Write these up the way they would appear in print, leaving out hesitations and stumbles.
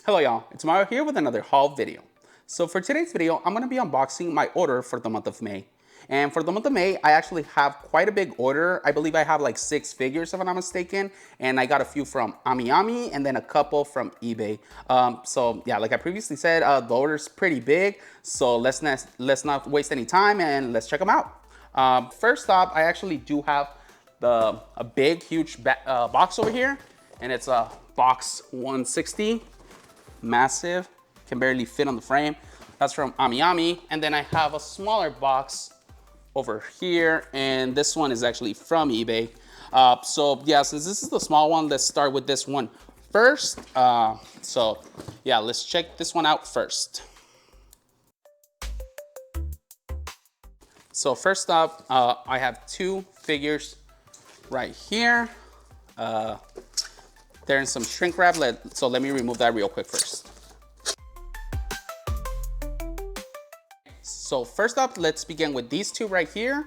Hello y'all, it's Mario here with another haul video. So for today's video, I'm going to be unboxing my order for the month of May. And for the month of May, I actually have quite a big order. I believe I have like 6 figures if I'm not mistaken. And I got a few from AmiAmi and then a couple from eBay. So yeah, like I previously said, the order's pretty big. So let's not waste any time and let's check them out. First off, I actually do have a big, huge box over here. And it's a box 160. Massive, can barely fit on the frame. That's from AmiAmi. And then I have a smaller box over here, and this one is actually from eBay. So yeah, since this is the small one, let's start with this one first. So yeah, let's check this one out first. So first up, I have 2 figures right here. They're in some shrink wrap, so let me remove that real quick first. So first up, let's begin with these 2 right here.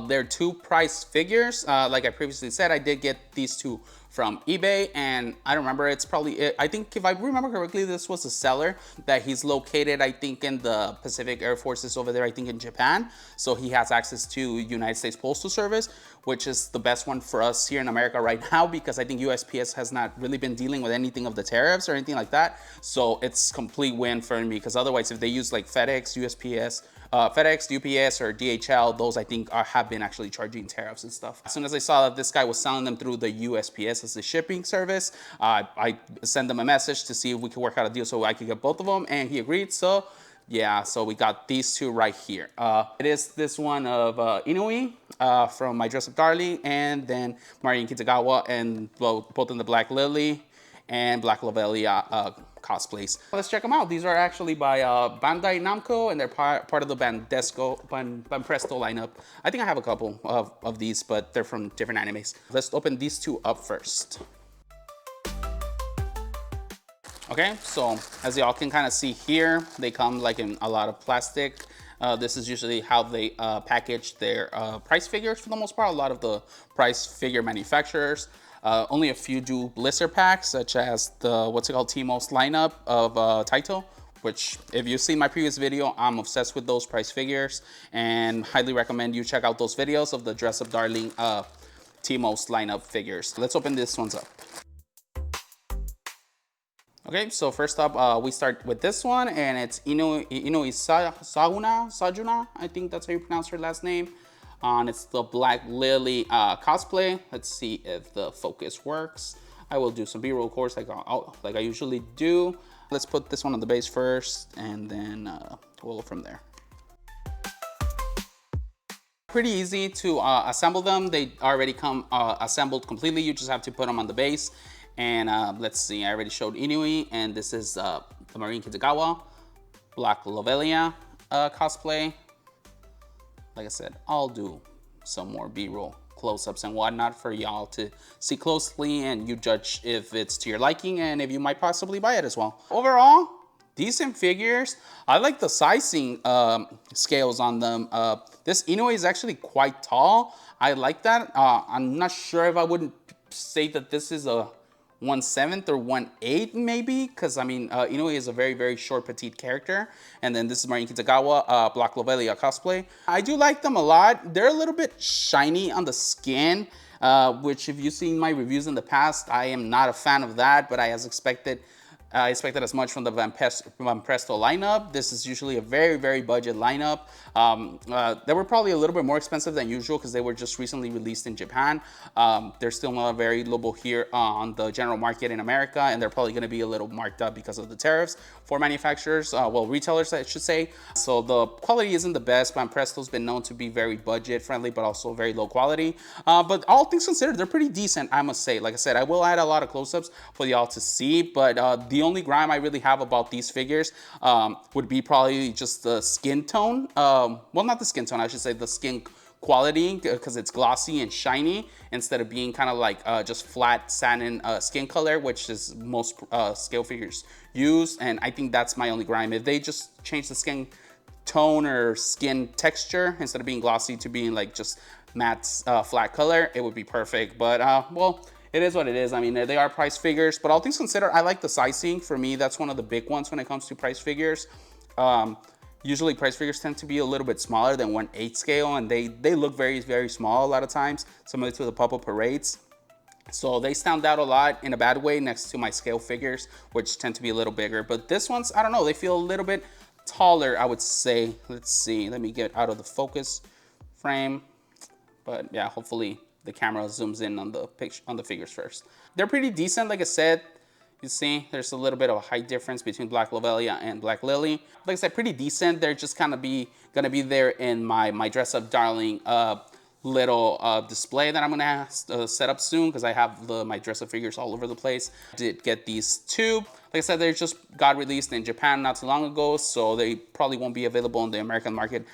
They're 2 price figures. Like I previously said, I did get these 2 from eBay, and I don't remember, it's probably, I think if I remember correctly, this was a seller that he's located, I think in the Pacific Air Forces over there, I think in Japan. So he has access to United States Postal Service, which is the best one for us here in America right now, because I think USPS has not really been dealing with anything of the tariffs or anything like that. So it's complete win for me, because otherwise if they use like FedEx, USPS, FedEx, UPS, or DHL, those I think have been actually charging tariffs and stuff. As soon as I saw that this guy was selling them through the USPS as a shipping service, I sent them a message to see if we could work out a deal so I could get both of them, and he agreed. So yeah, so we got these 2 right here. It is this one of Inui from My Dress Up Darling, and then Marin Kitagawa, and both in the Black Lily and Black Lobelia cosplays. Let's check them out. These are actually by Bandai Namco, and they're part of the Banpresto lineup. I think I have a couple of these, but they're from different animes. Let's open these 2 up first. Okay, so as y'all can kind of see here, they come like in a lot of plastic. This is usually how they package their price figures for the most part. A lot of the price figure manufacturers. Only a few do blister packs, such as the, what's it called, T-Most lineup of Taito, which if you've seen my previous video, I'm obsessed with those price figures, and highly recommend you check out those videos of the Dress Up Darling T-Most lineup figures. Let's open these ones up. Okay, so first up, we start with this one, and it's Inui Sajuna, I think that's how you pronounce her last name. And it's the Black Lily cosplay. Let's see if the focus works. I will do some B-roll, of course, like I usually do. Let's put this one on the base first, and then we'll go from there. Pretty easy to assemble them. They already come assembled completely. You just have to put them on the base. And let's see, I already showed Inui, and this is the Marin Kitagawa Black Lobelia cosplay. Like I said, I'll do some more B-roll close-ups and whatnot for y'all to see closely, and you judge if it's to your liking and if you might possibly buy it as well. Overall, decent figures. I like the sizing scales on them. This Inui is actually quite tall. I like that. I'm not sure if I wouldn't say that this is a 1/7 or 1/8 maybe, because I mean Inui is a very, very short, petite character. And then this is Marin Kitagawa Black Lobelia cosplay. I do like them a lot. They're a little bit shiny on the skin, which if you've seen my reviews in the past, I am not a fan of that, but I expected as much from the Banpresto lineup. This is usually a very, very budget lineup. They were probably a little bit more expensive than usual because they were just recently released in Japan. They're still not very available here on the general market in America, and they're probably going to be a little marked up because of the tariffs for manufacturers, well, retailers, I should say. So the quality isn't the best. Banpresto's been known to be very budget friendly, but also very low quality. But all things considered, they're pretty decent, I must say. Like I said, I will add a lot of close-ups for y'all to see, but the only grime I really have about these figures would be probably just the skin tone. Well, not the skin tone, I should say the skin quality, because it's glossy and shiny instead of being kind of like just flat satin skin color, which is most scale figures use. And I think that's my only grime. If they just change the skin tone or skin texture instead of being glossy to being like just matte flat color, it would be perfect. But well, it is what it is. I mean, they are price figures, but all things considered, I like the sizing. For me, that's one of the big ones when it comes to price figures. Usually price figures tend to be a little bit smaller than 1/8 scale, and they look very, very small a lot of times, similar to the Pop-Up Parades. So they stand out a lot in a bad way next to my scale figures, which tend to be a little bigger. But this one's, I don't know, they feel a little bit taller, I would say. Let's see, let me get out of the focus frame. But yeah, hopefully the camera zooms in on the picture, on the figures first. They're pretty decent, like I said. You see, there's a little bit of a height difference between Black Lobelia and Black Lily. Like I said, pretty decent. They're just kind of gonna be there in my Dress Up Darling little display that I'm gonna set up soon, because I have my Dress Up figures all over the place. I did get these two. Like I said, they just got released in Japan not too long ago, so they probably won't be available in the American market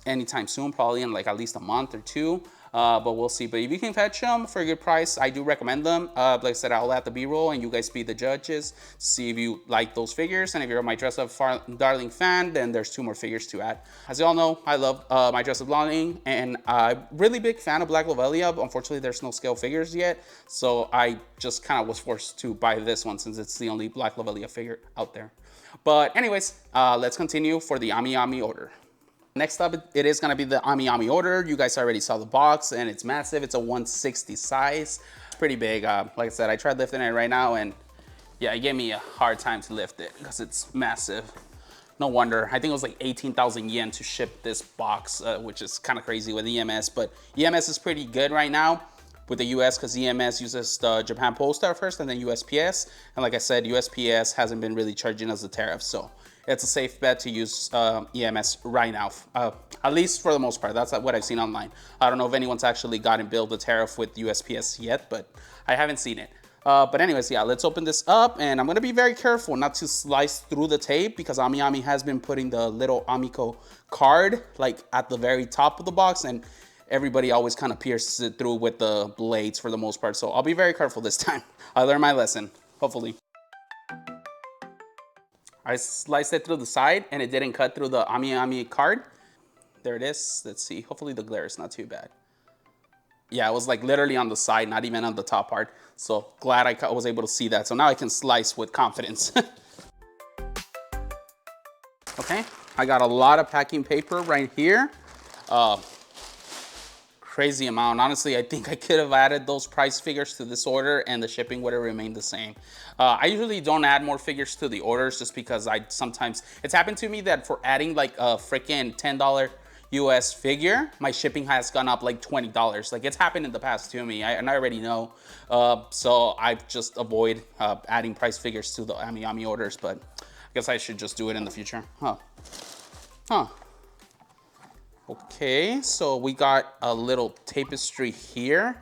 anytime soon, probably in like at least a month or two. But we'll see. But if you can fetch them for a good price, I do recommend them. Like I said, I'll add the B-roll and you guys be the judges. See if you like those figures. And if you're my Dress Up Darling fan, then there's 2 more figures to add. As you all know, I love my Dress Up Darling, and I'm really big fan of Black Lobelia, but unfortunately there's no scale figures yet. So I just kind of was forced to buy this one since it's the only Black Lobelia figure out there. But anyways, let's continue for the Ami Ami order. Next up, it is gonna be the Ami Ami order. You guys already saw the box, and it's massive. It's a 160 size, pretty big. Like I said, I tried lifting it right now, and yeah, it gave me a hard time to lift it because it's massive. No wonder. I think it was like 18,000 yen to ship this box, which is kind of crazy with EMS, but EMS is pretty good right now with the US, because EMS uses the Japan Post first and then USPS. And like I said, USPS hasn't been really charging us the tariff, so it's a safe bet to use EMS right now, at least for the most part. That's what I've seen online. I don't know if anyone's actually gotten billed the tariff with USPS yet, but I haven't seen it. But anyways, yeah, let's open this up, and I'm gonna be very careful not to slice through the tape, because Ami Ami has been putting the little Amico card like at the very top of the box, and everybody always kind of pierces it through with the blades for the most part. So I'll be very careful this time. I learned my lesson, hopefully. I sliced it through the side and it didn't cut through the Ami Ami card. There it is. Let's see. Hopefully the glare is not too bad. Yeah, it was like literally on the side, not even on the top part. So glad I was able to see that. So now I can slice with confidence. Okay, I got a lot of packing paper right here. Crazy amount. Honestly, I think I could have added those price figures to this order and the shipping would have remained the same. I usually don't add more figures to the orders just because sometimes, it's happened to me that for adding like a freaking $10 US figure, my shipping has gone up like $20. Like, it's happened in the past to me, and I already know. So I just avoid adding price figures to the Ami Ami orders, but I guess I should just do it in the future. Okay, so we got a little tapestry here.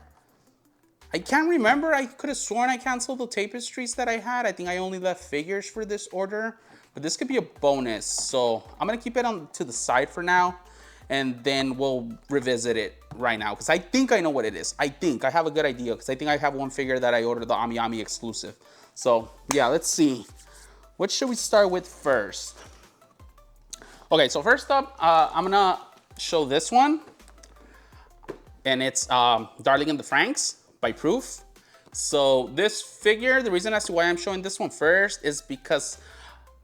I can't remember. I could have sworn I canceled the tapestries that I had. I think I only left figures for this order, but this could be a bonus. So I'm gonna keep it to the side for now, and then we'll revisit it right now, because I think I know what it is. I have a good idea, because I think I have one figure that I ordered, the Ami Ami exclusive. So yeah, let's see. What should we start with first? Okay, so first up, I'm gonna show this one, and it's Darling in the Franxx by Proof. So this figure, the reason as to why I'm showing this one first is because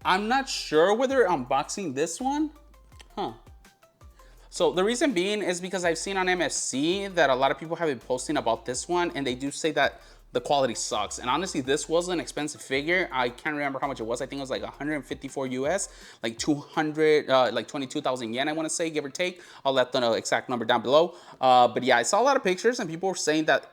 I'm not sure whether unboxing this one. So the reason being is because I've seen on MFC that a lot of people have been posting about this one, and they do say that the quality sucks. And honestly, this was an expensive figure. I can't remember how much it was. I think it was like 154 US, like 22,000 yen, I want to say, give or take. I'll let the exact number down below. But yeah, I saw a lot of pictures and people were saying that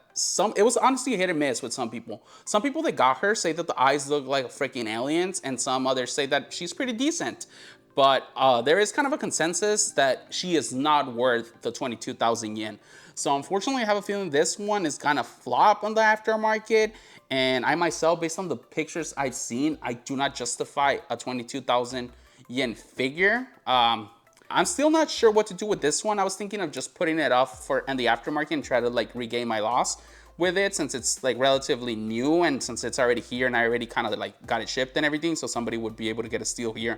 it was honestly a hit or miss with some people. Some people that got her say that the eyes look like freaking aliens, and some others say that she's pretty decent. But there is kind of a consensus that she is not worth the 22,000 yen. So unfortunately, I have a feeling this one is gonna flop on the aftermarket. And I myself, based on the pictures I've seen, I do not justify a 22,000 yen figure. I'm still not sure what to do with this one. I was thinking of just putting it off in the aftermarket and try to like regain my loss with it, since it's like relatively new, and since it's already here and I already kind of like got it shipped and everything, so somebody would be able to get a steal here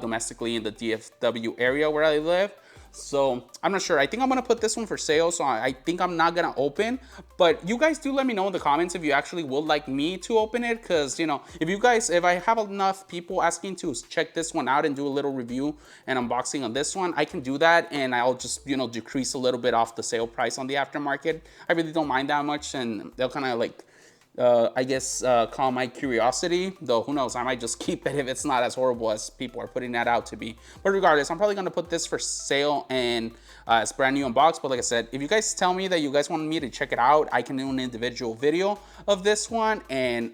domestically in the DFW area where I live. So I'm not sure. I think I'm gonna put this one for sale. So I think I'm not gonna open, but you guys do let me know in the comments if you actually would like me to open it. Cause you know, if I have enough people asking to check this one out and do a little review and unboxing on this one, I can do that. And I'll just, you know, decrease a little bit off the sale price on the aftermarket. I really don't mind that much. And they'll kind of like, I guess, calm my curiosity, though who knows, I might just keep it if it's not as horrible as people are putting that out to be. But regardless, I'm probably going to put this for sale and it's brand new unboxed. But like I said, if you guys tell me that you guys want me to check it out, I can do an individual video of this one. And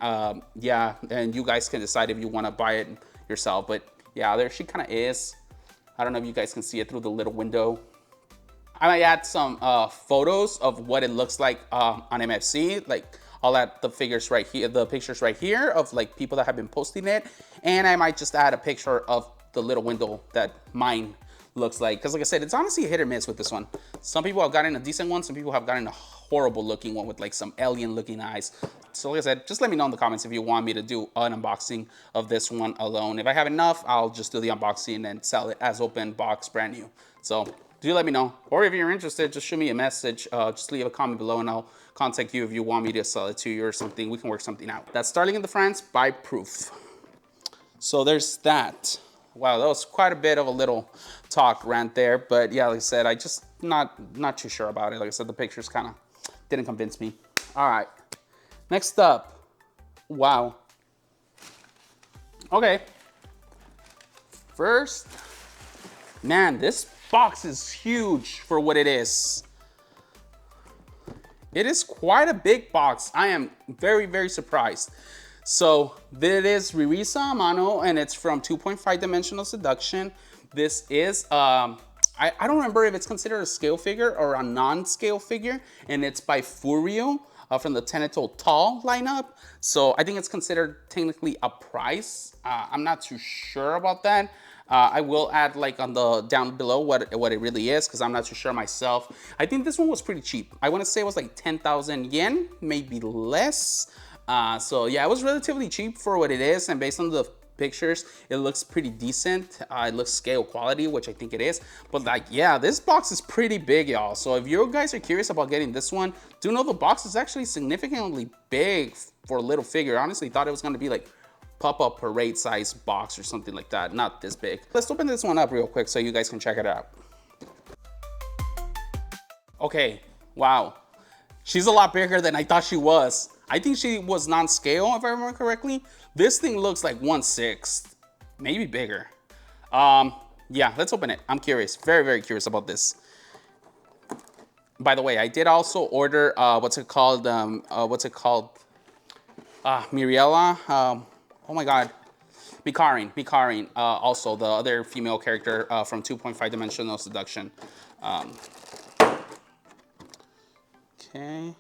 yeah, and you guys can decide if you want to buy it yourself. But yeah, there she kind of is. I don't know if you guys can see it through the little window. I might add some photos of what it looks like on MFC, like I'll add the figures right here, the pictures right here of like people that have been posting it. And I might just add a picture of the little window that mine looks like. Cause like I said, it's honestly a hit or miss with this one. Some people have gotten a decent one. Some people have gotten a horrible looking one with like some alien looking eyes. So like I said, just let me know in the comments if you want me to do an unboxing of this one alone. If I have enough, I'll just do the unboxing and sell it as open box brand new. So do let me know. Or if you're interested, just shoot me a message. Just leave a comment below and I'll contact you if you want me to sell it to you or something. We can work something out. That's Starling in the Franxx by Proof. So there's that. Wow, that was quite a bit of a little talk rant there. But yeah, like I said, I just not too sure about it. Like I said, the pictures kind of didn't convince me. All right, next up. Wow. Okay. First, man, this box is huge for what it is. It is quite a big box. I am very, very surprised. So it is Ririsa Amano and it's from 2.5 dimensional Seduction. This is, I don't remember if it's considered a scale figure or a non-scale figure, and it's by Furio from the Tenitol Tall lineup. So I think it's considered technically a price. I'm not too sure about that. I will add like on the down below what it really is, because I'm not too sure myself. I think this one was pretty cheap. I want to say it was like 10,000 yen, maybe less. So yeah, it was relatively cheap for what it is, and based on the pictures, it looks pretty decent. It looks scale quality, which I think it is. But like, yeah, this box is pretty big, y'all. So if you guys are curious about getting this one, do know the box is actually significantly big for a little figure. I honestly thought it was going to be like pop-up parade size box or something like that, not this big. Let's open this one up real quick so you guys can check it out. Okay, wow, she's a lot bigger than I thought she was. I think she was non-scale, if I remember correctly. This thing looks like 1/6, maybe bigger. Yeah, let's open it. I'm curious, very, very curious about this. By the way, I did also order what's it called, Miriella, oh my God, Mikarin, also the other female character from 2.5 dimensional Seduction. Okay.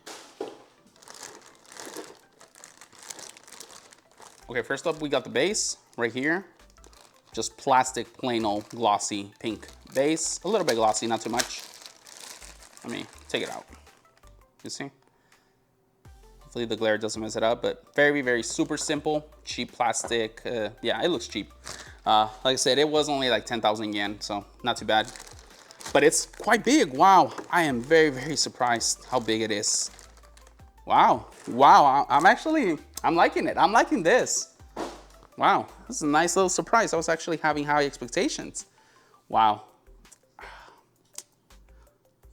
Okay, first up we got the base right here. Just plastic, plain old glossy pink base. A little bit glossy, not too much. Let me take it out. You see? Hopefully the glare doesn't mess it up, but very, very super simple, cheap plastic. Yeah, it looks cheap. Like I said, it was only like 10,000 yen, so not too bad. But it's quite big. Wow, I am very, very surprised how big it is. Wow, wow, I'm liking it. I'm liking this. Wow, this is a nice little surprise. I was actually having high expectations. Wow.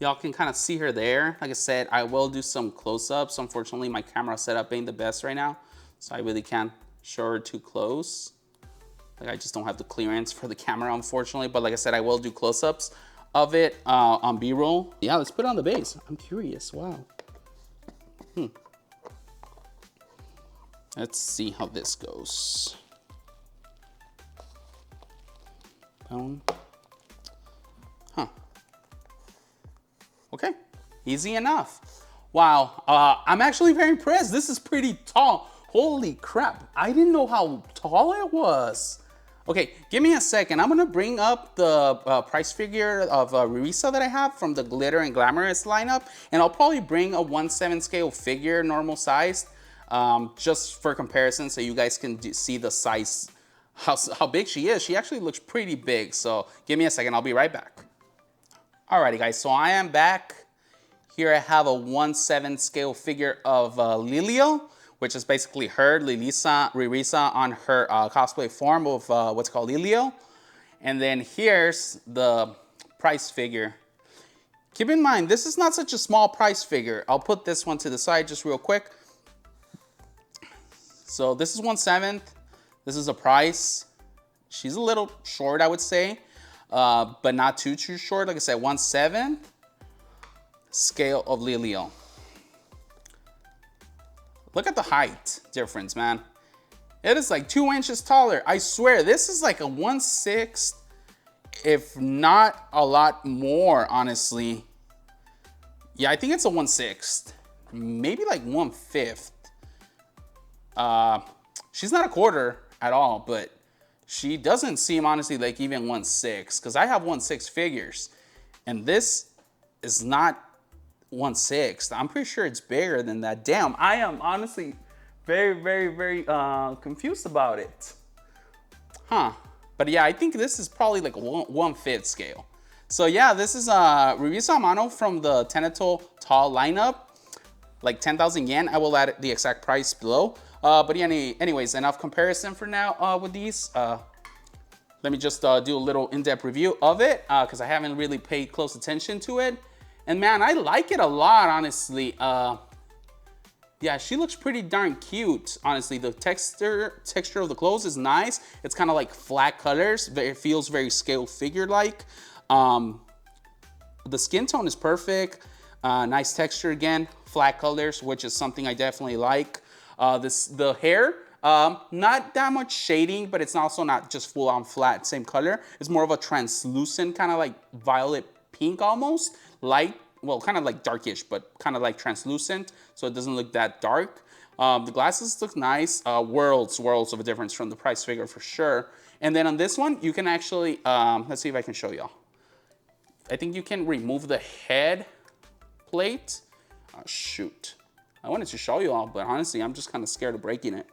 Y'all can kind of see her there. Like I said, I will do some close-ups. Unfortunately, my camera setup ain't the best right now, so I really can't show her too close. Like, I just don't have the clearance for the camera, unfortunately. But like I said, I will do close-ups of it on B-roll. Yeah, let's put it on the base. I'm curious. Wow. Let's see how this goes. Boom. Huh. Okay, easy enough. Wow, I'm actually very impressed. This is pretty tall. Holy crap, I didn't know how tall it was. Okay, give me a second. I'm gonna bring up the price figure of Ririsa that I have from the Glitter and Glamorous lineup, and I'll probably bring a 1/7 scale figure, normal size, just for comparison, so you guys can see the size, how big she is. She actually looks pretty big, so give me a second, I'll be right back. Alrighty guys, so I am back. Here I have a 1/7 scale figure of Lilio, which is basically her, Ririsa on her cosplay form of what's called Lilio. And then here's the price figure. Keep in mind, this is not such a small price figure. I'll put this one to the side just real quick. So this is 1/7. This is a price. She's a little short, I would say, but not too short. Like I said, 1/7 scale of Lilio. Look at the height difference, man. It is like 2 inches taller. I swear, this is like a 1/6, if not a lot more, honestly. Yeah, I think it's a 1/6, maybe like 1/5. She's not a quarter at all, but she doesn't seem honestly like even 1/6, because I have 1/6 figures, and this is not 1/6. I'm pretty sure it's bigger than that. Damn, I am honestly very confused about it. Huh. But yeah, I think this is probably like a 1/5 scale. So yeah, this is Ririsa Amano from the Tenitol tall lineup, like 10,000 yen. I will add the exact price below. But yeah, anyways, enough comparison for now with these. Let me just do a little in-depth review of it, because I haven't really paid close attention to it. And man, I like it a lot, honestly. Yeah, she looks pretty darn cute, honestly. The texture of the clothes is nice. It's kind of like flat colors. It feels very scale figure-like. The skin tone is perfect. Nice texture again, flat colors, which is something I definitely like. The hair, not that much shading, but it's also not just full on flat, same color. It's more of a translucent, kind of like violet pink almost, light, well, kind of like darkish, but kind of like translucent, so it doesn't look that dark. The glasses look nice, worlds of a difference from the price figure for sure. And then on this one, you can actually, let's see if I can show y'all. I think you can remove the head plate. Oh, shoot. I wanted to show you all, but honestly, I'm just kind of scared of breaking it.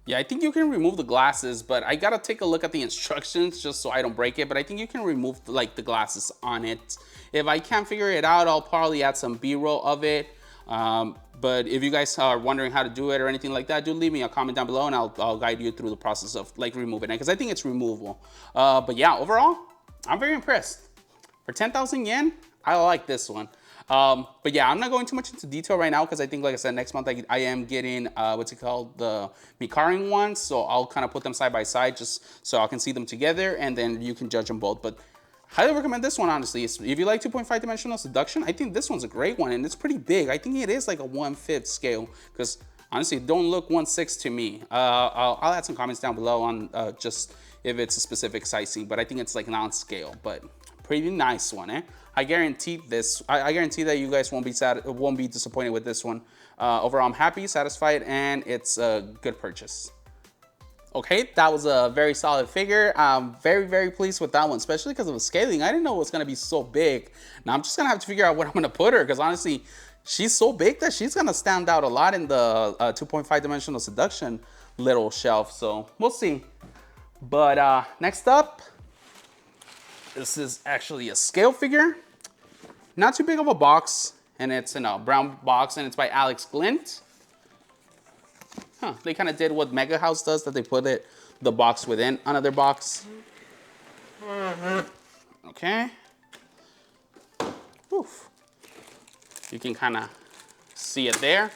Yeah, I think you can remove the glasses, but I gotta take a look at the instructions just so I don't break it. But I think you can remove like the glasses on it. If I can't figure it out, I'll probably add some B-roll of it. But if you guys are wondering how to do it or anything like that, do leave me a comment down below and I'll guide you through the process of like removing it, because I think it's removable. But yeah, overall, I'm very impressed. For 10,000 yen, I like this one. But yeah, I'm not going too much into detail right now because I think, like I said, next month I am getting, what's it called, the Mikarin ones. So I'll kind of put them side by side just so I can see them together and then you can judge them both. But highly recommend this one, honestly. If you like 2.5 dimensional seduction, I think this one's a great one and it's pretty big. I think it is like a 1/5 scale because honestly, it don't look 1/6 to me. I'll add some comments down below on just if it's a specific sizing, but I think it's like non-scale, but pretty nice one, eh? I guarantee this. I guarantee that you guys won't be disappointed with this one. Overall, I'm happy, satisfied, and it's a good purchase. Okay, that was a very solid figure. I'm very pleased with that one, especially because of the scaling. I didn't know it was gonna be so big. Now I'm just gonna have to figure out what I'm gonna put her, because honestly, she's so big that she's gonna stand out a lot in the 2.5 dimensional seduction little shelf. So we'll see. But next up, this is actually a scale figure. Not too big of a box, and it's in a brown box, and it's by Alice Glint. Huh, they kind of did what Mega House does, that they put the box within another box. Okay. Oof. You can kind of see it there.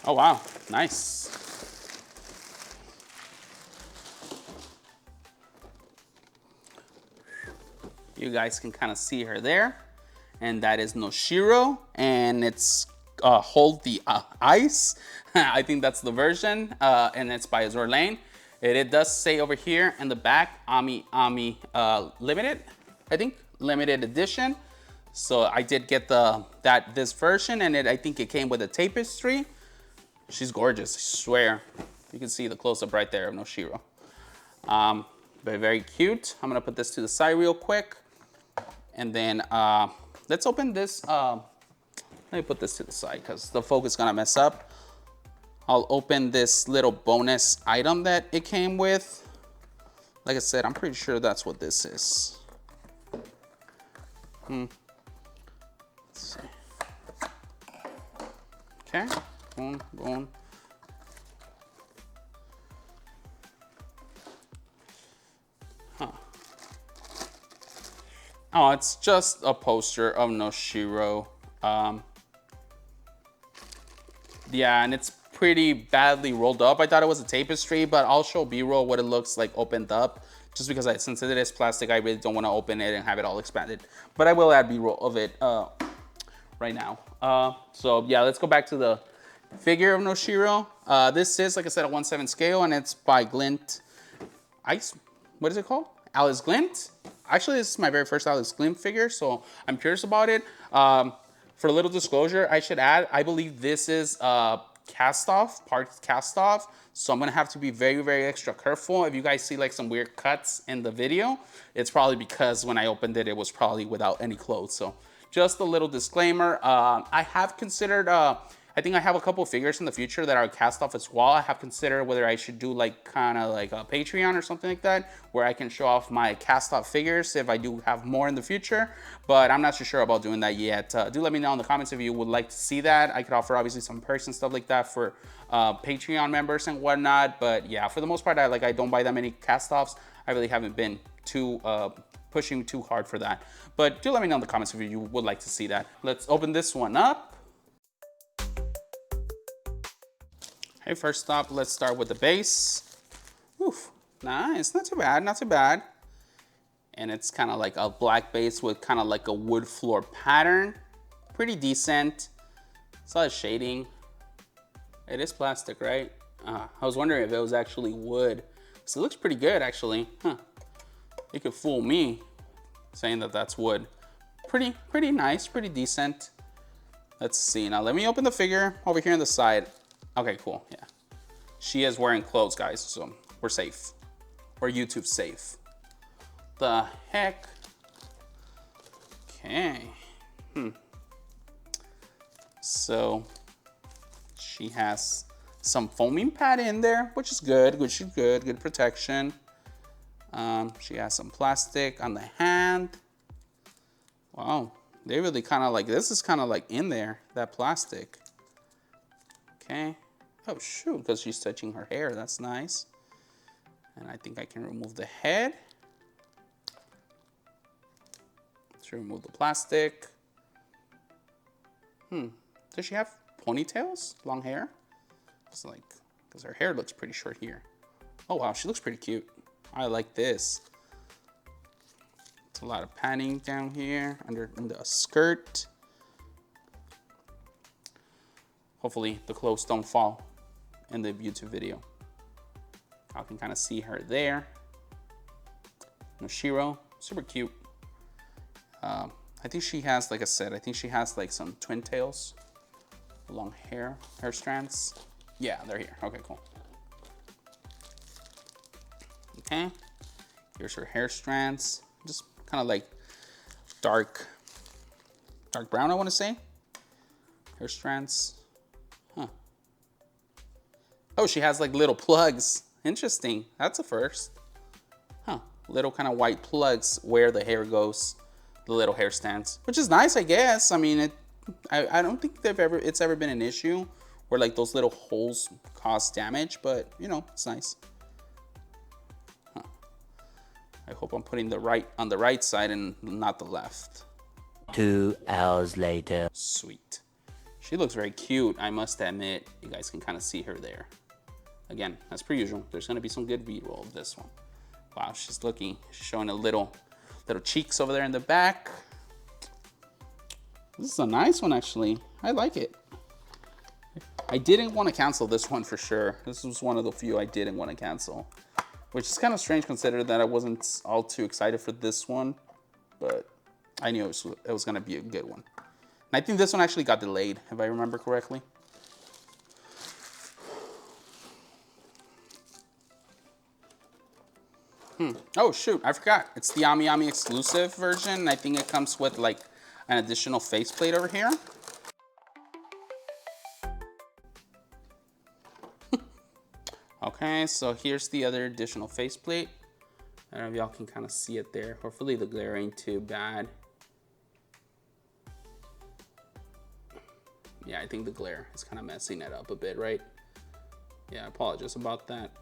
Oh wow, nice. You guys can kind of see her there. And that is Noshiro, and it's Hold the Ice. I think that's the version, and it's by Azur Lane. It does say over here in the back, Ami Limited, I think, limited edition. So I did get this version, and I think it came with a tapestry. She's gorgeous, I swear. You can see the close-up right there of Noshiro. Very cute. I'm gonna put this to the side real quick. And then let's open this. Let me put this to the side because the focus is gonna mess up. I'll open this little bonus item that it came with. Like I said, I'm pretty sure that's what this is. Let's see. Okay, boom, boom. Huh. Oh, it's just a poster of Noshiro. Yeah, and it's pretty badly rolled up. I thought it was a tapestry, but I'll show B-roll what it looks like opened up. Just because since it is plastic, I really don't want to open it and have it all expanded. But I will add B-roll of it right now. So yeah, let's go back to the figure of Noshiro. This is, like I said, a 1/7 scale, and it's by Glint. What is it called? Alice Glint. Actually, this is my very first Alice Glint figure, so I'm curious about it. For a little disclosure, I should add, I believe this is cast off, part cast off. So I'm gonna have to be very, very extra careful. If you guys see like some weird cuts in the video, it's probably because when I opened it, it was probably without any clothes. So just a little disclaimer. I have considered, I think I have a couple figures in the future that are cast off as well. I have considered whether I should do like kind of like a Patreon or something like that, where I can show off my cast off figures if I do have more in the future, but I'm not too sure about doing that yet. Do let me know in the comments if you would like to see that. I could offer obviously some perks and stuff like that for Patreon members and whatnot, but yeah, for the most part, I don't buy that many cast offs. I really haven't been too pushing too hard for that, but do let me know in the comments if you would like to see that. Let's open this one up. Hey, first up, let's start with the base. Oof, nice, not too bad, not too bad. And it's kind of like a black base with kind of like a wood floor pattern. Pretty decent. It's a lot of shading. It is plastic, right? I was wondering if it was actually wood. So it looks pretty good, actually. Huh. You could fool me saying that that's wood. Pretty nice, pretty decent. Let's see, now let me open the figure over here on the side. Okay, cool, yeah. She is wearing clothes, guys, so we're safe. We're YouTube safe. The heck? Okay. So, she has some foaming pad in there, which is good, good protection. She has some plastic on the hand. Wow, they really kind of like, this is kind of like in there, that plastic. Okay. Oh shoot, because she's touching her hair, that's nice. And I think I can remove the head. Let's remove the plastic. Does she have ponytails? Long hair? It's like, because her hair looks pretty short here. Oh wow, she looks pretty cute. I like this. It's a lot of padding down here under the skirt. Hopefully the clothes don't fall in the YouTube video. I can kind of see her there. Noshiro, super cute. I think she has, like I said, I think she has like some twin tails, long hair strands. Yeah, they're here. Okay, cool. Okay, here's her hair strands. Just kind of like dark brown, I want to say. Hair strands. Huh. Oh, she has like little plugs. Interesting. That's a first. Huh. Little kind of white plugs where the hair goes, the little hair stands, which is nice, I guess. I mean, I don't think it's ever been an issue where like those little holes cause damage, but you know, it's nice. Huh. I hope I'm putting on the right side and not the left. 2 hours later. Sweet. She looks very cute, I must admit. You guys can kind of see her there. Again, as per usual, there's gonna be some good B-roll of this one. Wow, she's showing a little cheeks over there in the back. This is a nice one, actually. I like it. I didn't want to cancel this one for sure. This was one of the few I didn't want to cancel, which is kind of strange considering that I wasn't all too excited for this one, but I knew it was gonna be a good one. And I think this one actually got delayed, if I remember correctly. Oh shoot, I forgot. It's the Yami Yami exclusive version. I think it comes with like an additional faceplate over here. Okay, so here's the other additional faceplate. I don't know if y'all can kind of see it there. Hopefully the glare ain't too bad. Yeah, I think the glare is kind of messing it up a bit, right? Yeah, I apologize about that.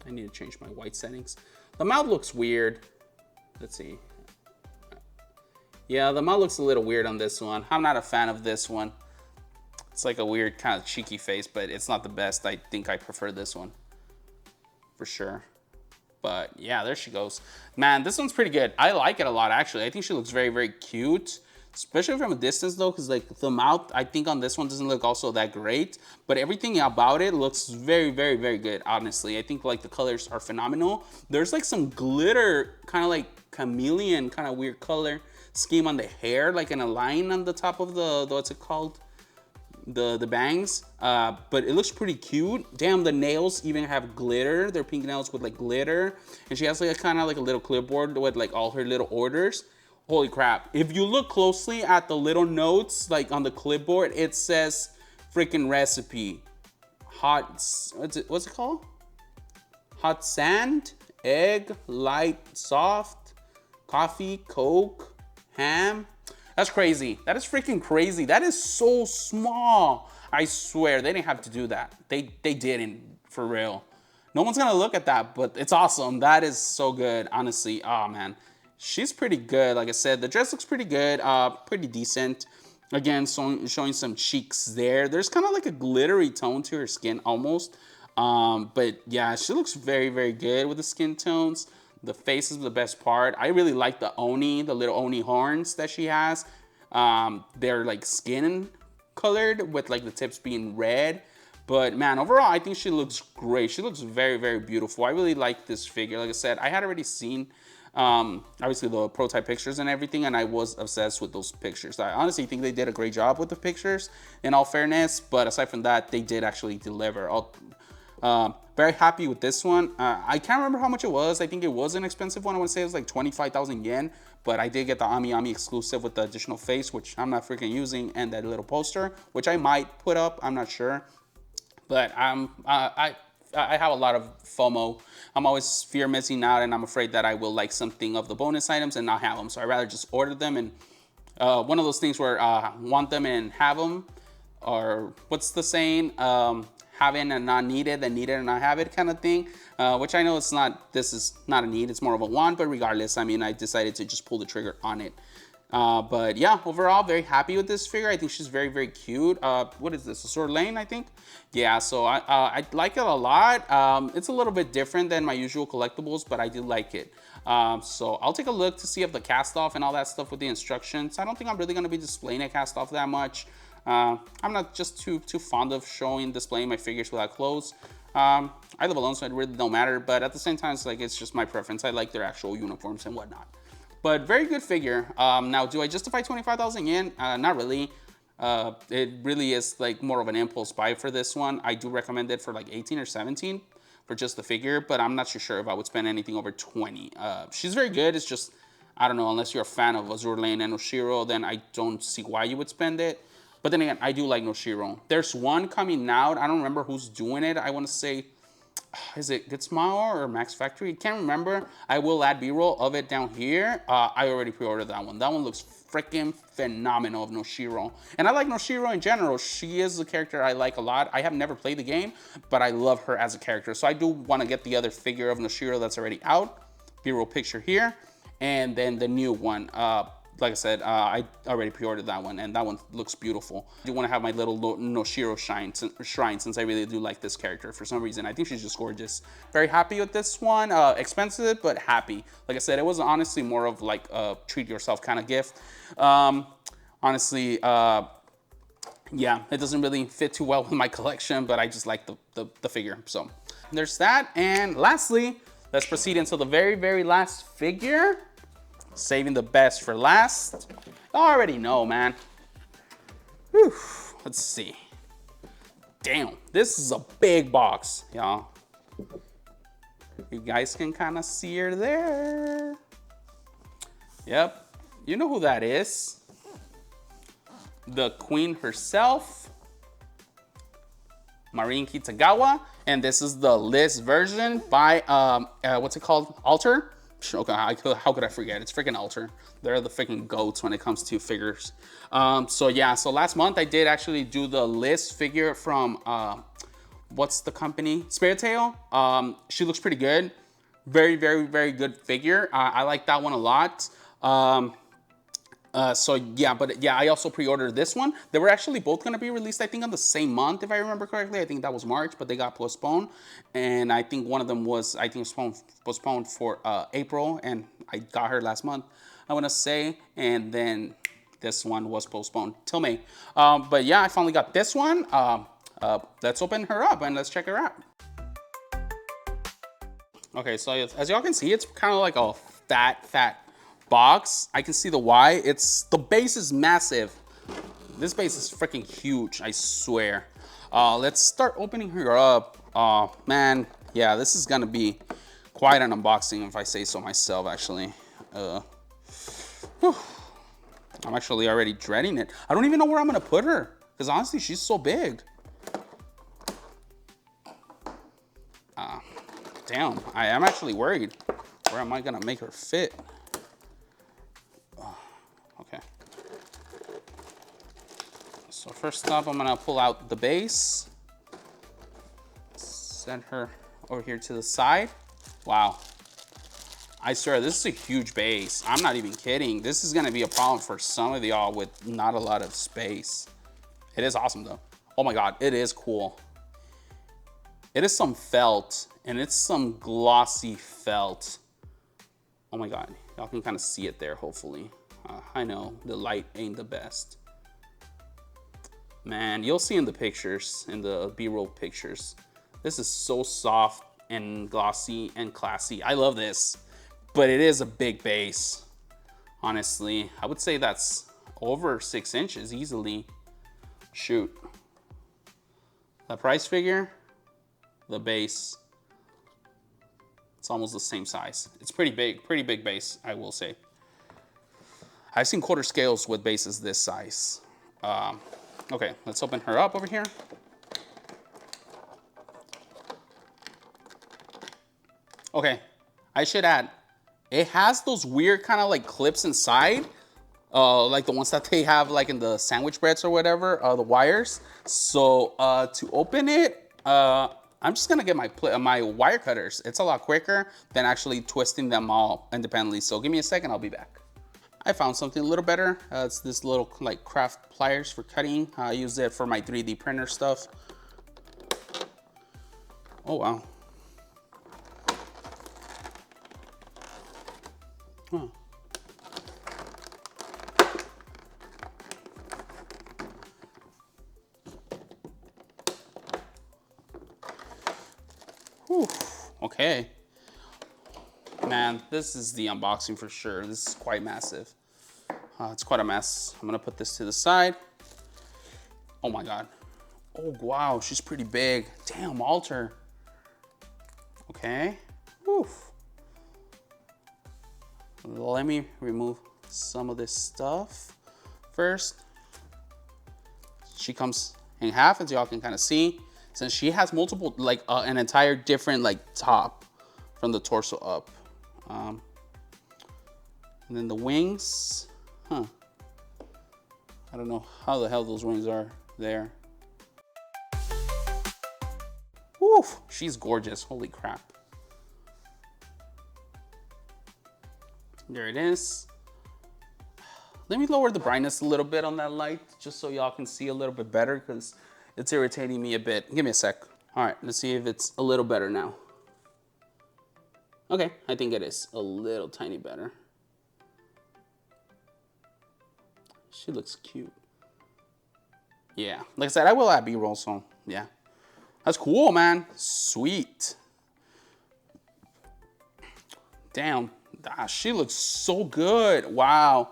I need to change my white settings. The mouth looks weird. Let's see. Yeah, the mouth looks a little weird on this one. I'm not a fan of this one. It's like a weird kind of cheeky face, but it's not the best. I think I prefer this one for sure. But yeah, there she goes. Man, this one's pretty good. I like it a lot, actually. I think she looks very, very cute, especially from a distance though, because like the mouth, I think on this one doesn't look also that great, but everything about it looks very, very, very good, honestly. I think like the colors are phenomenal. There's like some glitter, kind of like chameleon, kind of weird color scheme on the hair, like in a line on the top of the what's it called? The bangs, but it looks pretty cute. Damn, the nails even have glitter. They're pink nails with like glitter, and she has like a kind of like a little clipboard with like all her little orders. Holy crap. If you look closely at the little notes like on the clipboard, it says freaking recipe. What's it called? Hot sand, egg, light, soft, coffee, Coke, ham. That's crazy. That is freaking crazy. That is so small. I swear, they didn't have to do that. They didn't, for real. No one's gonna look at that, but it's awesome. That is so good, honestly. Oh man, she's pretty good. Like I said, the dress looks pretty good, pretty decent. Again, showing some cheeks there. There's kind of like a glittery tone to her skin almost. But yeah, she looks very, very good with the skin tones. The face is the best part. I really like the Oni, the little Oni horns that she has. They're like skin colored with like the tips being red. But man, overall, I think she looks great. She looks very, very beautiful. I really like this figure. Like I said, I had already seen obviously the prototype pictures and everything, and I was obsessed with those pictures. I honestly think they did a great job with the pictures, in all fairness. But aside from that, they did actually deliver. Very happy with this one. I can't remember how much it was. I think it was an expensive one. I want to say it was like 25,000 yen, but I did get the Ami exclusive with the additional face, which I'm not freaking using, and that little poster, which I might put up. I'm not sure, but I have a lot of FOMO. I'm always fear missing out, and I'm afraid that I will like something of the bonus items and not have them. So I'd rather just order them, and one of those things where want them and have them, or what's the saying? Having and not needed, and needed and not have it kind of thing, which I know it's not, this is not a need, it's more of a want, but regardless, I mean, I decided to just pull the trigger on it. But yeah, overall, very happy with this figure. I think she's very, very cute. What is this, Azur Lane, I think? Yeah, so I like it a lot. It's a little bit different than my usual collectibles, but I do like it. So I'll take a look to see if the cast off and all that stuff with the instructions. I don't think I'm really gonna be displaying a cast off that much. I'm not just too fond of displaying my figures without clothes. I live alone, so it really don't matter, but at the same time, it's just my preference. I like their actual uniforms and whatnot. But very good figure. Now, do I justify 25,000 yen? Not really. It really is like more of an impulse buy for this one. I do recommend it for like 18 or 17 for just the figure, but I'm not too sure if I would spend anything over 20. She's very good. It's just, I don't know, unless you're a fan of Azur Lane and Noshiro, then I don't see why you would spend it. But then again, I do like Noshiro. There's one coming out. I don't remember who's doing it. I want to say, is it Gitsmao or Max Factory? I can't remember. I will add B-roll of it down here. I already pre-ordered that one. That one looks freaking phenomenal of Noshiro. And I like Noshiro in general. She is a character I like a lot. I have never played the game, but I love her as a character. So I do want to get the other figure of Noshiro that's already out. B-roll picture here. And then the new one. Like I said, I already pre-ordered that one, and that one looks beautiful. I do want to have my little Noshiro shrine since I really do like this character for some reason. I think she's just gorgeous. Very happy with this one. Expensive, but happy. Like I said, it was honestly more of like a treat yourself kind of gift. Honestly, yeah, it doesn't really fit too well with my collection, but I just like the figure. So there's that. And lastly, let's proceed into the very, very last figure. Saving the best for last. I already know, man. Whew. Let's see. Damn, this is a big box, y'all. You guys can kind of see her there. Yep, you know who that is. The queen herself, Marin Kitagawa. And this is the Liz version by, what's it called? Alter? Okay, how could I forget? It's freaking Alter. They're the freaking goats when it comes to figures. So yeah, so last month I did actually do the Liz figure from, what's the company? Spirit Tail. She looks pretty good. Very, very, very good figure. I like that one a lot. So yeah, but yeah, I also pre-ordered this one. They were actually both gonna be released, I think, on the same month, if I remember correctly. I think that was March, but they got postponed. And I think one of them was, I think, postponed for April, and I got her last month, I wanna say. And then this one was postponed till May. But yeah, I finally got this one. Let's open her up and let's check her out. Okay, so as y'all can see, it's kind of like a fat box. I can see the why. The base is massive. This base is freaking huge, I swear. Let's start opening her up. Man, yeah, this is gonna be quite an unboxing if I say so myself, actually. I'm actually already dreading it. I don't even know where I'm gonna put her, because honestly, she's so big. Damn, I am actually worried. Where am I gonna make her fit? Okay. So first up, I'm gonna pull out the base. Send her over here to the side. Wow. I swear, this is a huge base. I'm not even kidding. This is gonna be a problem for some of y'all with not a lot of space. It is awesome though. Oh my God, it is cool. It is some felt, and it's some glossy felt. Oh my God, y'all can kind of see it there, hopefully. I know the light ain't the best. Man, you'll see in the pictures, in the B-roll pictures. This is so soft and glossy and classy. I love this, but it is a big base. Honestly, I would say that's over 6 inches easily. Shoot. The price figure, the base, it's almost the same size. It's pretty big base, I will say. I've seen quarter scales with bases this size. Okay, let's open her up over here. Okay, I should add, it has those weird kind of like clips inside, like the ones that they have like in the sandwich breads or whatever, the wires. So to open it, I'm just gonna get my wire cutters. It's a lot quicker than actually twisting them all independently. So give me a second, I'll be back. I found something a little better. It's this little like craft pliers for cutting. I use it for my 3D printer stuff. Oh wow. Huh. Whew. Okay. Man, this is the unboxing for sure. This is quite massive. It's quite a mess. I'm gonna put this to the side. Oh my God. Oh wow, she's pretty big. Damn, Alter. Okay. Whew. Let me remove some of this stuff first. She comes in half, as y'all can kind of see. Since she has multiple, like an entire different like top from the torso up. And then the wings, huh. I don't know how the hell those wings are there. Woo, she's gorgeous, holy crap. There it is. Let me lower the brightness a little bit on that light, just so y'all can see a little bit better, because it's irritating me a bit. Give me a sec. All right, let's see if it's a little better now. Okay, I think it is a little tiny better. She looks cute. Yeah, like I said, I will add B-roll, so yeah. That's cool, man. Sweet. Damn, she looks so good. Wow.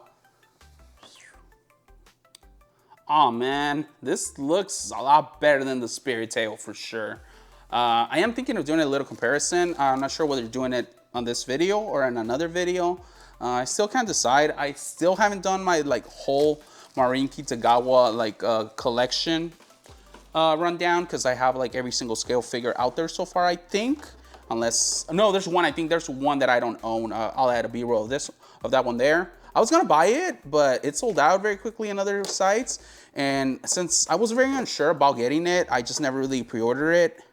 Oh man, this looks a lot better than the Spirit Tail for sure. I am thinking of doing a little comparison. I'm not sure whether doing it on this video or in another video. I still can't decide. I still haven't done my like whole Marin Kitagawa like collection. rundown because I have like every single scale figure out there so far, I think. Unless, no, there's one, I think there's one that I don't own. I'll add a B-roll of that one there. I was gonna buy it, but it sold out very quickly in other sites. And since I was very unsure about getting it, I just never really pre-ordered it.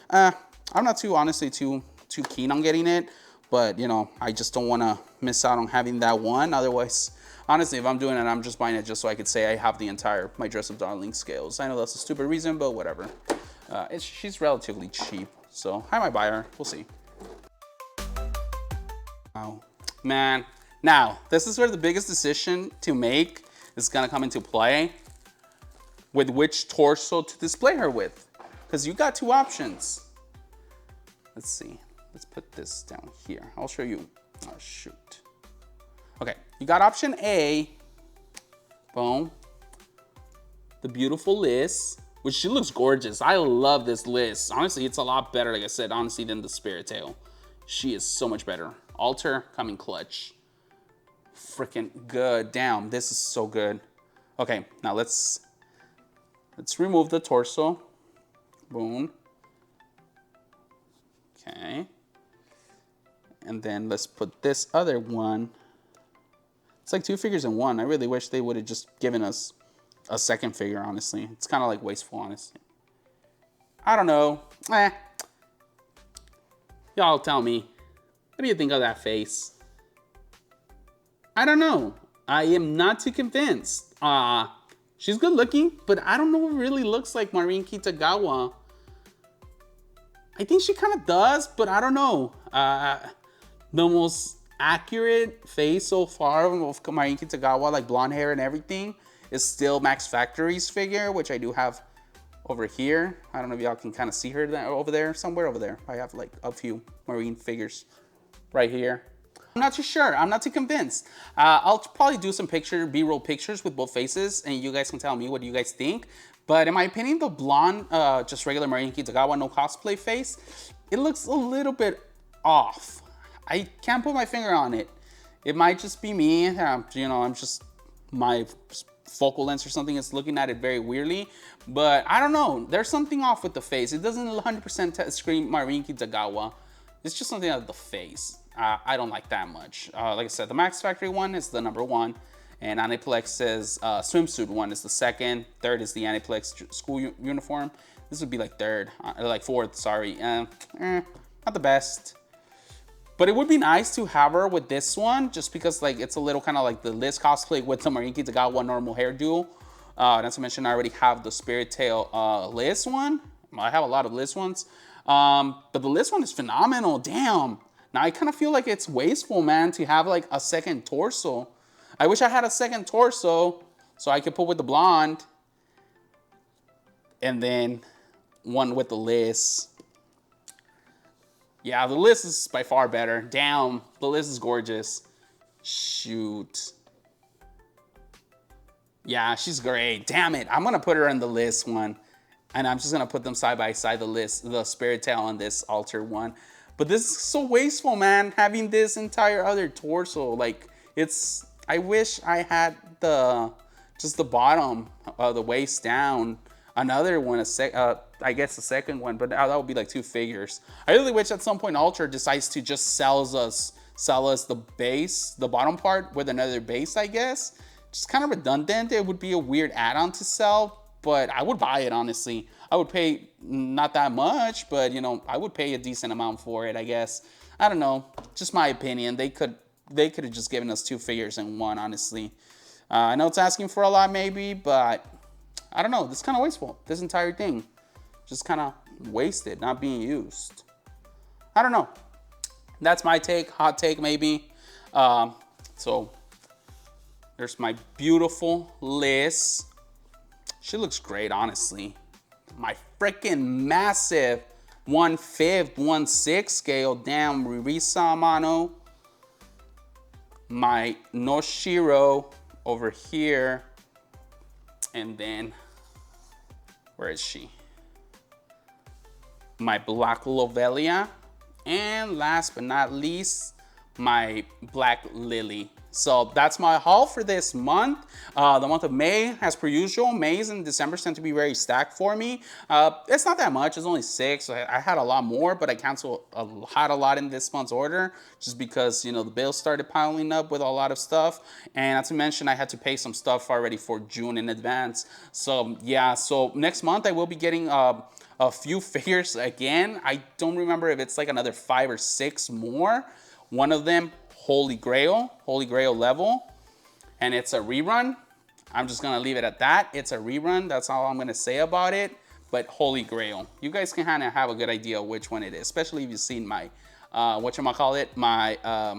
I'm not honestly too keen on getting it, but you know, I just don't wanna miss out on having that one. Otherwise, honestly, if I'm doing it, I'm just buying it just so I could say I have the entire My Dress Up Darling scales. I know that's a stupid reason, but whatever. She's relatively cheap, so I might buy her. We'll see. Wow, man. Now, this is where the biggest decision to make is gonna come into play with which torso to display her with, because you got two options. Let's see. Let's put this down here. I'll show you. Oh, shoot. Okay, you got option A. Boom. The beautiful Liz, which she looks gorgeous. I love this Liz. Honestly, it's a lot better, like I said, honestly, than the Spirit Tail. She is so much better. Alter coming clutch. Freaking good. Damn, this is so good. Okay, now let's remove the torso. Boom. Okay. And then let's put this other one. It's like two figures in one. I really wish they would have just given us a second figure, honestly. It's kind of like wasteful, honestly. I don't know. Y'all tell me. What do you think of that face? I don't know. I am not too convinced. She's good looking, but I don't know what really looks like Marin Kitagawa. I think she kind of does, but I don't know. The most accurate face so far of Marin Kitagawa, like blonde hair and everything, is still Max Factory's figure, which I do have over here. I don't know if y'all can kind of see her over there, somewhere over there. I have like a few Marin figures right here. I'm not too sure. I'm not too convinced. I'll probably do some B-roll pictures with both faces, and you guys can tell me what you guys think. But in my opinion, the blonde, just regular Marin Kitagawa, no cosplay face, it looks a little bit off. I can't put my finger on it. It might just be me. You know, I'm just, my focal length or something is looking at it very weirdly. But I don't know. There's something off with the face. It doesn't 100% scream Marin Kitagawa. It's just something out of the face. I don't like that much. Like I said, the Max Factory one is the #1, and Aniplex's swimsuit one is the second. Third is the Aniplex school uniform. This would be like third, like fourth, sorry. Not the best. But it would be nice to have her with this one, just because like it's a little kind of like the Liz cosplay with the Marin Kitagawa normal hairdo. Not to mention I already have the Spirit Tail Liz one. I have a lot of Liz ones. But the Liz one is phenomenal, damn. Now I kind of feel like it's wasteful, man, to have like a second torso. I wish I had a second torso so I could put with the blonde and then one with the Liz. Yeah, the Liz is by far better. Damn, the Liz is gorgeous. Shoot. Yeah, she's great. Damn it, I'm gonna put her in the Liz one. And I'm just gonna put them side by side, the Spirit Tail on this Alter one. But this is so wasteful, man, having this entire other torso. Like, I wish I had just the bottom, the waist down. Another one, I guess the second one, but that would be like two figures. I really wish at some point Alter decides to just sell us the base, the bottom part with another base, I guess. Just kind of redundant. It would be a weird add-on to sell, but I would buy it, honestly. I would pay not that much, but you know, I would pay a decent amount for it, I guess. I don't know, just my opinion. They could have just given us two figures in one, honestly. I know it's asking for a lot maybe, but I don't know, this is kind of wasteful. This entire thing, just kind of wasted, not being used. I don't know. That's my take, hot take maybe. So there's my beautiful Liz. She looks great, honestly. My freaking massive 1/5, 1/6 scale, damn Ririsa Amano. My Noshiro over here. And then, where is she? My Black Lobelia. And last but not least, my Black Lily. So that's my haul for this month. The month of May, as per usual, May's and December tend to be very stacked for me. It's not that much, it's only 6. I had a lot more, but I canceled a lot in this month's order just because, you know, the bills started piling up with a lot of stuff. And not to mention, I had to pay some stuff already for June in advance. So yeah, so next month I will be getting a few figures again. I don't remember if it's like another 5 or 6 more. One of them, Holy Grail level, and it's a rerun. I'm just gonna leave it at that. It's a rerun, that's all I'm gonna say about it, but Holy Grail. You guys can kind of have a good idea of which one it is, especially if you've seen my, my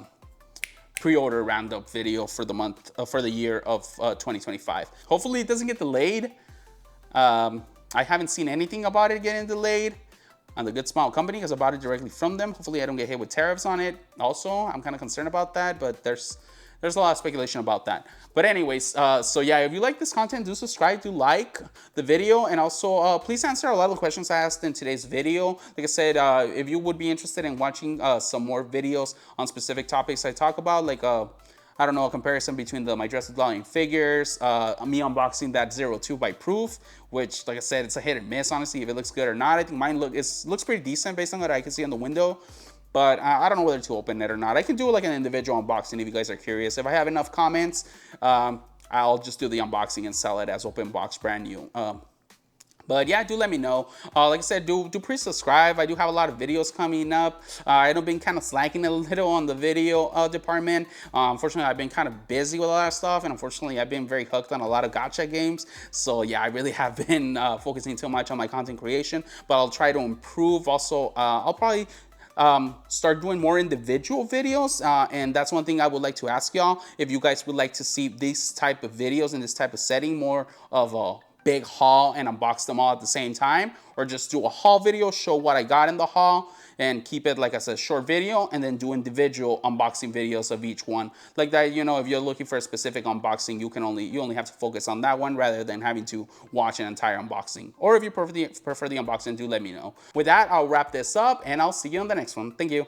pre-order roundup video for the month, for the year of 2025. Hopefully it doesn't get delayed. I haven't seen anything about it getting delayed on the Good Smile company because I bought it directly from them. Hopefully I don't get hit with tariffs on it. Also, I'm kind of concerned about that, but there's a lot of speculation about that. But anyways, so yeah, if you like this content, do subscribe, do like the video, and also please answer a lot of the questions I asked in today's video. Like I said, if you would be interested in watching some more videos on specific topics I talk about, like I don't know, a comparison between my Dressed Glowing figures, me unboxing that 02 by Proof, which, like I said, it's a hit or miss, honestly, if it looks good or not. I think mine looks pretty decent based on what I can see on the window, but I don't know whether to open it or not. I can do like an individual unboxing if you guys are curious. If I have enough comments, I'll just do the unboxing and sell it as open box brand new. But yeah, do let me know. Like I said, do please subscribe. I do have a lot of videos coming up. I know been kind of slacking a little on the video department. Unfortunately, I've been kind of busy with a lot of stuff, and unfortunately, I've been very hooked on a lot of gacha games. So yeah, I really have been focusing too much on my content creation, but I'll try to improve. Also, I'll probably start doing more individual videos, and that's one thing I would like to ask y'all. If you guys would like to see these type of videos in this type of setting, more of a big haul and unbox them all at the same time, or just do a haul video, show what I got in the haul, and keep it, like I said, short video, and then do individual unboxing videos of each one. Like that, you know, if you're looking for a specific unboxing, you only have to focus on that one rather than having to watch an entire unboxing. Or if you prefer the unboxing, do let me know. With that, I'll wrap this up, and I'll see you on the next one. Thank you.